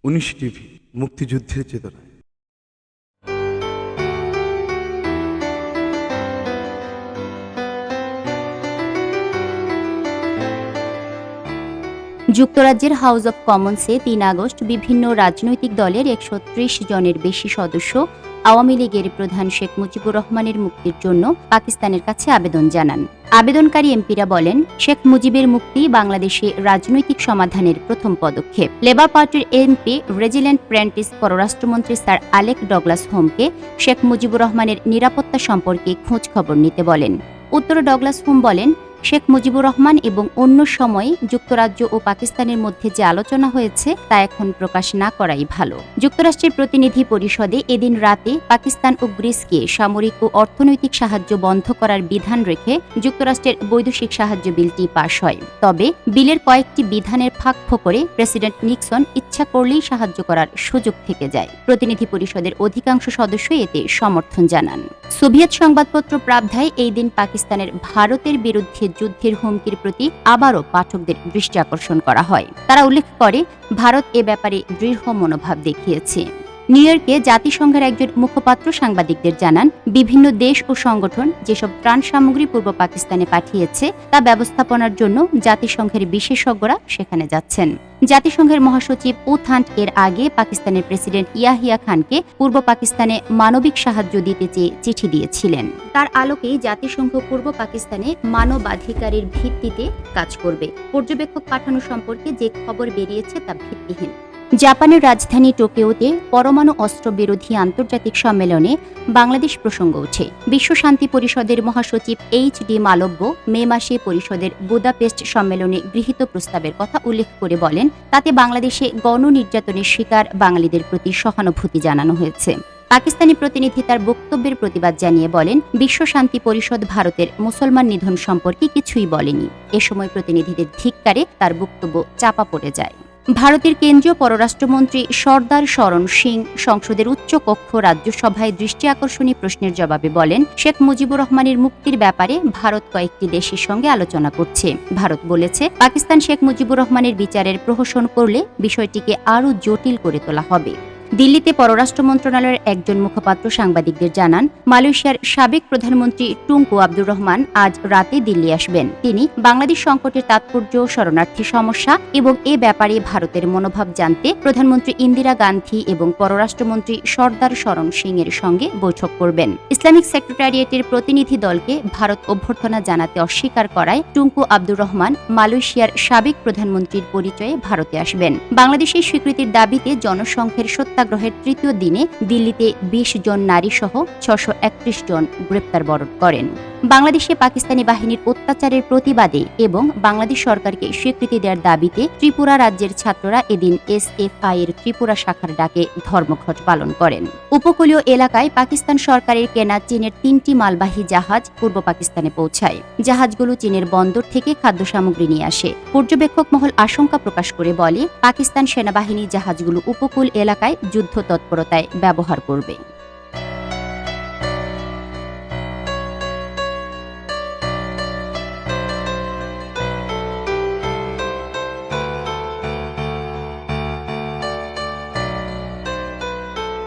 19 TV, মুক্তিযুদ্ধের চেতনায়। যুক্তরাজ্যের হাউস অব কমন্সে ৩ আগস্ট বিভিন্ন রাজনৈতিক দলের ১৩০ জনের বেশি সদস্য আওয়ামী লীগের প্রধান শেখ মুজিবুর রহমানের মুক্তির জন্য পাকিস্তানের কাছে আবেদন জানান। আবেদনকারী এমপিরা বলেন, শেখ মুজিবের মুক্তি বাংলাদেশে রাজনৈতিক সমাধানের প্রথম পদক্ষেপ। লেবার পার্টির এমপি রেজিল্যান্ড প্রেন্টিস পররাষ্ট্রমন্ত্রী স্যার আলেক ডগলাস হোমকে শেখ মুজিবুর রহমানের নিরাপত্তা সম্পর্কে খোঁজ খবর নিতে বলেন। উত্তরে ডগলাস হোম বলেন, শেখ মুজিবুর রহমান এবং অন্য সময়ে যুক্তরাজ্য ও পাকিস্তানের মধ্যে যে আলোচনা হয়েছে তা এখন প্রকাশ না করাই ভালো। যুক্তরাষ্ট্রের প্রতিনিধি পরিষদে এদিন রাতে পাকিস্তান ও গ্রিসকে সামরিক ও অর্থনৈতিক সাহায্য বন্ধ করার বিধান রেখে যুক্তরাষ্ট্রের বৈদেশিক সাহায্য বিলটি পাশ হয়। তবে বিলের কয়েকটি বিধানের ফাঁক ফোকরে প্রেসিডেন্ট নিক্সন ইচ্ছা করলেই সাহায্য করার সুযোগ থেকে যায়। প্রতিনিধি পরিষদের অধিকাংশ সদস্য এতে সমর্থন জানান। সোভিয়েত সংবাদপত্র প্রাবধায় এই দিন পাকিস্তানের ভারতের বিরুদ্ধে যুদ্ধের হুমকির প্রতি আবারও পাঠকদের দৃষ্টি আকর্ষণ করা হয়। তারা উল্লেখ করে, ভারত এ ব্যাপারে দৃঢ় মনোভাব দেখিয়েছে। নিউ ইয়র্কে জাতিসংঘের একজন মুখপাত্র সাংবাদিকদের জানান, বিভিন্ন দেশ ও সংগঠন যেসব ত্রাণ সামগ্রী পূর্ব পাকিস্তানে পাঠিয়েছে তা ব্যবস্থাপনার জন্য জাতিসংঘের বিশেষজ্ঞরা সেখানে যাচ্ছেন। জাতিসংঘের মহাসচিব উথান্ট এর আগে পাকিস্তানের প্রেসিডেন্ট ইয়াহিয়া খানকে পূর্ব পাকিস্তানে মানবিক সাহায্য দিতে চেয়ে চিঠি দিয়েছিলেন। তার আলোকেই জাতিসংঘ পূর্ব পাকিস্তানে মানবাধিকারের ভিত্তিতে কাজ করবে। পর্যবেক্ষক পাঠানো সম্পর্কে যে খবর বেরিয়েছে তা ভিত্তিহীন। জাপানের রাজধানী টোকিওতে পরমাণু অস্ত্র বিরোধী আন্তর্জাতিক সম্মেলনে বাংলাদেশ প্রসঙ্গ ওঠে। বিশ্ব শান্তি পরিষদের মহাসচিব এইচ.ডি. মালব্য মে মাসে পরিষদের বুদাপেস্ট সম্মেলনে গৃহীত প্রস্তাবের কথা উল্লেখ করে বলেন, তাতে বাংলাদেশে গণনির্যাতনের শিকার বাঙালিদের প্রতি সহানুভূতি জানানো হয়েছে। পাকিস্তানি প্রতিনিধি তার বক্তব্যের প্রতিবাদ জানিয়ে বলেন, বিশ্ব শান্তি পরিষদ ভারতের মুসলমান নিধন সম্পর্কে কিছুই বলেনি। এ সময় প্রতিনিধিদের ধিক্কারে তার বক্তব্য চাপা পড়ে যায়। ভারতের কেন্দ্রীয় পররাষ্ট্রমন্ত্রী সর্দার শরণ সিং সংসদের উচ্চ কক্ষ রাজ্যসভায় দৃষ্টি আকর্ষণী প্রশ্নের জবাবে বলেন, শেখ মুজিবুর রহমানের মুক্তির ব্যাপারে ভারত কয়েকটি দেশের সঙ্গে আলোচনা করছে। ভারত বলেছে, পাকিস্তান শেখ মুজিবুর রহমানের বিচারের প্রহসন করলে বিষয়টিকে আরও জটিল করে তোলা হবে। দিল্লিতে পররাষ্ট্র মন্ত্রণালয়ের একজন মুখপাত্র সাংবাদিকদের জানান, মালয়েশিয়ার সাবেক প্রধানমন্ত্রী টুংকু আব্দুর রহমান আজ রাতে দিল্লি আসবেন। তিনি বাংলাদেশ সংকটের তাৎপর্য, শরণার্থী সমস্যা এবং এ ব্যাপারে ভারতের মনোভাব জানতে প্রধানমন্ত্রী ইন্দিরা গান্ধী এবং পররাষ্ট্রমন্ত্রী সর্দার শরণ সিং এর সঙ্গে বৈঠক করবেন। ইসলামিক সেক্রেটারিয়েটের প্রতিনিধি দলকে ভারত অভ্যর্থনা জানাতে অস্বীকার করায় টুংকু আব্দুর রহমান মালয়েশিয়ার সাবেক প্রধানমন্ত্রীর পরিচয়ে ভারতে আসবেন। বাংলাদেশের স্বীকৃতির দাবিতে জনসংঘের সত্যাগ্রহের তৃতীয় দিনে দিল্লিতে ২০ জন নারী সহ ৬৩১ জন গ্রেপ্তার বরণ করেন। বাংলাদেশে পাকিস্তানি বাহিনীর অত্যাচারের প্রতিবাদে এবং বাংলাদেশ সরকারকে স্বীকৃতি দেওয়ার দাবিতে ত্রিপুরা রাজ্যের ছাত্ররা এদিন এসএফআই এর ত্রিপুরা শাখার ডাকে ধর্মঘট পালন করেন। উপকূলীয় এলাকায় পাকিস্তান সরকারের কেনা চীনের ৩টি মালবাহী জাহাজ পূর্ব পাকিস্তানে পৌঁছায়। জাহাজগুলো চীনের বন্দর থেকে খাদ্য সামগ্রী নিয়ে আসে। পর্যবেক্ষক মহল আশঙ্কা প্রকাশ করে বলে, পাকিস্তান সেনাবাহিনী জাহাজগুলো উপকূল এলাকায় যুদ্ধ তৎপরতায় ব্যবহার করবে।